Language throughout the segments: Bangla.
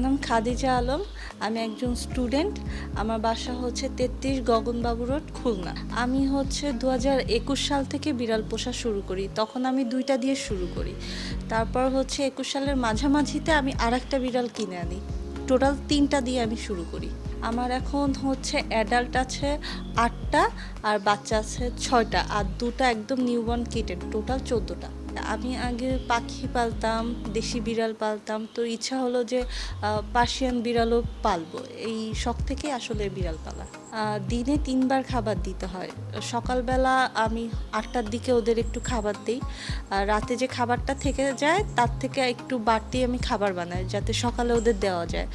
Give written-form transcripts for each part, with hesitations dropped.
নাম খাদিজা আলম। আমি একজন স্টুডেন্ট। আমার বাসা হচ্ছে ৩৩ গগনবাবু রোড, খুলনা। আমি হচ্ছে ২০২১ সাল থেকে বিড়াল পোষা শুরু করি। তখন আমি ২টা দিয়ে শুরু করি। তারপর হচ্ছে ২১ সালের মাঝামাঝিতে আমি আরেকটা বিড়াল কিনে আনি। টোটাল ৩টা দিয়ে আমি শুরু করি। আমার এখন হচ্ছে অ্যাডাল্ট আছে ৮টা আর বাচ্চা আছে ৬টা, আর ২টা একদম নিউবর্ন কিটেন, টোটাল ১৪টা। আমি আগে পাখি পালতাম, দেশি বিড়াল পালতাম, তো ইচ্ছা হলো যে পার্সিয়ান বিড়ালও পালবো। এই শখ থেকে আসলে বিড়াল পালা। দিনে ৩বার খাবার দিতে হয়। সকালবেলা আমি ৮টার দিকে ওদের একটু খাবার দিই। রাতে যে খাবারটা থেকে যায় তার থেকে একটু বাড়তি আমি খাবার বানাই যাতে সকালে ওদের দেওয়া যায়।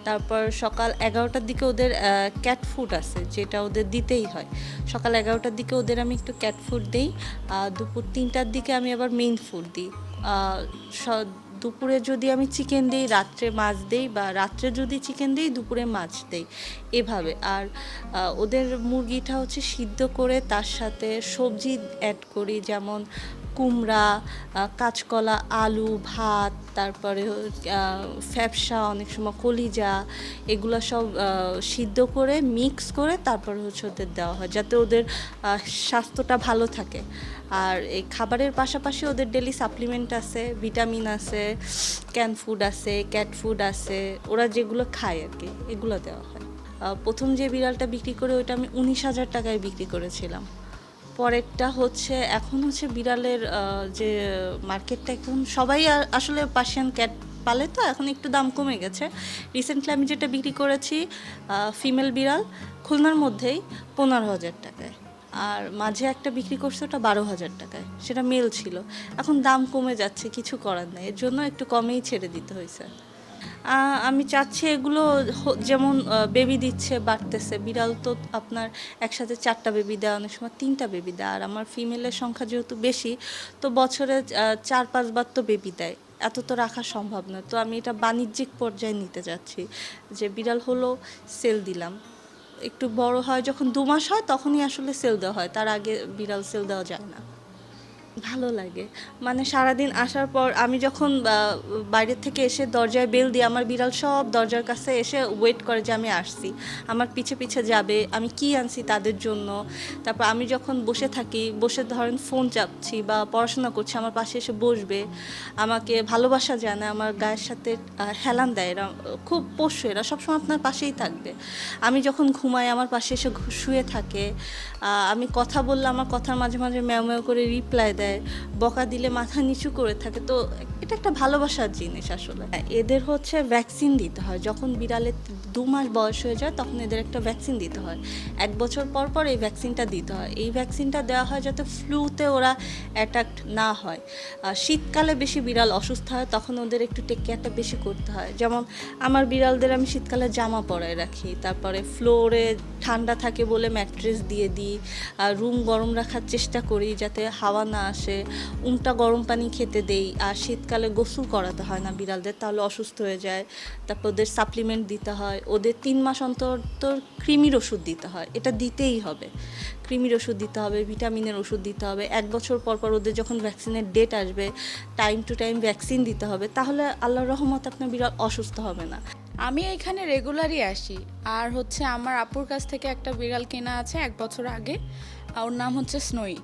তারপর সকাল 11টার দিকে ওদের ক্যাট ফুড আছে, যেটা ওদের দিতেই হয়। সকাল 11টার দিকে ওদের আমি একটু ক্যাট ফুড দিই। দুপুর 3টার দিকে আমি আবার মেইন ফুড দিই। দুপুরে যদি আমি চিকেন দিই, রাত্রে মাছ দিই, বা রাত্রে যদি চিকেন দিই দুপুরে মাছ দিই, এভাবে। আর ওদের মুরগিটা হচ্ছে সিদ্ধ করে তার সাথে সবজি অ্যাড করি, যেমন কুমড়া, কাঁচকলা, আলু, ভাত, তারপরে ফ্যাপসা, অনেক সময় কলিজা, এগুলো সব সিদ্ধ করে মিক্স করে তারপরে হচ্ছে ওদের দেওয়া হয় যাতে ওদের স্বাস্থ্যটা ভালো থাকে। আর এই খাবারের পাশাপাশি ওদের ডেলি সাপ্লিমেন্ট আছে, ভিটামিন আছে, ক্যান ফুড আছে, ক্যাট ফুড আছে, ওরা যেগুলো খায় আর কি, এগুলো দেওয়া হয়। প্রথম যে বিড়ালটা বিক্রি করে ওইটা আমি ১৯,০০০ টাকায় বিক্রি করেছিলাম। পরেরটা হচ্ছে এখন হচ্ছে বিড়ালের যে মার্কেটটা, এখন সবাই আসলে পার্সিয়ান ক্যাট পালে, তো এখন একটু দাম কমে গেছে। রিসেন্টলি আমি যেটা বিক্রি করেছি ফিমেল বিড়াল খুলনার মধ্যেই ১৫,০০০ টাকায়। আর মাঝে একটা বিক্রি করছে ওটা ১২,০০০ টাকায়, সেটা মেল ছিল। এখন দাম কমে যাচ্ছে, কিছু করার নেই, এর জন্য একটু কমেই ছেড়ে দিতে হয়েছে। আমি চাচ্ছি এগুলো যেমন বেবি দিচ্ছে, বাড়তেছে। বিড়াল তো আপনার একসাথে 4টা বেবি দেয়, অনেক সময় 3টা বেবি দেয়। আর আমার ফিমেলের সংখ্যা যেহেতু বেশি, তো বছরে 4-5 বার তো বেবি দেয়। এত তো রাখা সম্ভব না। তো আমি এটা বাণিজ্যিক পর্যায়ে নিতে যাচ্ছি, যে বিড়াল হলো সেল দিলাম। একটু বড় হয় যখন 2 মাস হয় তখনই আসলে সেল দেওয়া হয়, তার আগে বিড়াল সেল দেওয়া যায় না। ভালো লাগে। মানে সারাদিন আসার পর আমি যখন বাইরের থেকে এসে দরজায় বেল দিই, আমার বিড়াল সব দরজার কাছে এসে ওয়েট করে যে আমি আসছি। আমার পিছে পিছে যাবে, আমি কি আনছি তাদের জন্য। তারপর আমি যখন বসে থাকি, বসে ধরেন ফোন চাপছি বা পড়াশোনা করছি, আমার পাশে এসে বসবে, আমাকে ভালোবাসা জানায়, আমার গায়ের সাথে হেলান দেয়। এরা খুব পোষ্য, এরা সবসময় আপনার পাশেই থাকবে। আমি যখন ঘুমাই আমার পাশে এসে শুয়ে থাকে। আমি কথা বললে আমার কথার মাঝে মাঝে ম্যাও ম্যাও করে রিপ্লাই দেয়, বকা দিলে মাথা নিচু করে থাকে। তো এটা একটা ভালোবাসার জিনিস আসলে। এদের হচ্ছে ভ্যাকসিন দিতে হয় যখন বিড়ালের 2 মাস বয়স হয়ে যায়, তখন এদের একটা ভ্যাকসিন দিতে হয়। 1 বছর পর পর এই ভ্যাকসিনটা দিতে হয়। এই ভ্যাকসিনটা দেওয়া হয় যাতে ফ্লুতে ওরা অ্যাটাকড না হয়। শীতকালে বেশি বিড়াল অসুস্থ হয়, তখন ওদের একটু টেক কেয়ারটা বেশি করতে হয়। যেমন আমার বিড়ালদের আমি শীতকালে জামা পরায় রাখি, তারপরে ফ্লোরে ঠান্ডা থাকে বলে ম্যাট্রেস দিয়ে দিই, রুম গরম রাখার চেষ্টা করি যাতে হাওয়া না আসে, উমটা গরম পানি খেতে দেই। আর শীতকালে গোসল করাতে হয় না বিড়ালদের, তাহলে অসুস্থ হয়ে যায়। তারপর ওদের সাপ্লিমেন্ট দিতে হয়, ওদের 3 মাস অন্তর অন্তর কৃমির ওষুধ দিতে হয়, এটা দিতেই হবে। কৃমির ওষুধ দিতে হবে, ভিটামিনের ওষুধ দিতে হবে। 1 বছর পর পর ওদের যখন ভ্যাকসিনের ডেট আসবে, টাইম টু টাইম ভ্যাকসিন দিতে হবে, তাহলে আল্লাহর রহমতে আপনার বিড়াল অসুস্থ হবে না। আমি এখানে রেগুলারই আসি। আর হচ্ছে আমার আপুর কাছ থেকে একটা বিড়াল কেনা আছে 1 বছর আগে। ওর নাম হচ্ছে স্নোই।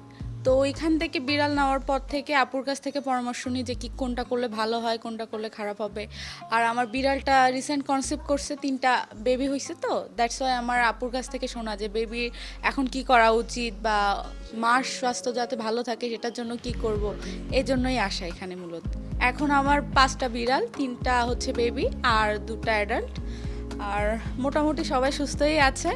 তো ওইখান থেকে বিড়াল নেওয়ার পর থেকে আপুর কাছ থেকে পরামর্শ নিই যে কি কোনটা করলে ভালো হয়, কোনটা করলে খারাপ হবে। আর আমার বিড়ালটা রিসেন্ট কনসেপ্ট করছে, 3টা বেবি হয়েছে, তো দ্যাটস ওয়াই আমার আপুর কাছ থেকে শোনা যে বেবি এখন কি করা উচিত বা মার স্বাস্থ্য যাতে ভালো থাকে সেটার জন্য কি করব, এই জন্যই আসা এখানে মূলত। এখন আমার 5টা বিড়াল, 3টা হচ্ছে বেবি আর 2টা অ্যাডাল্ট। আর মোটামুটি সবাই সুস্থই আছে।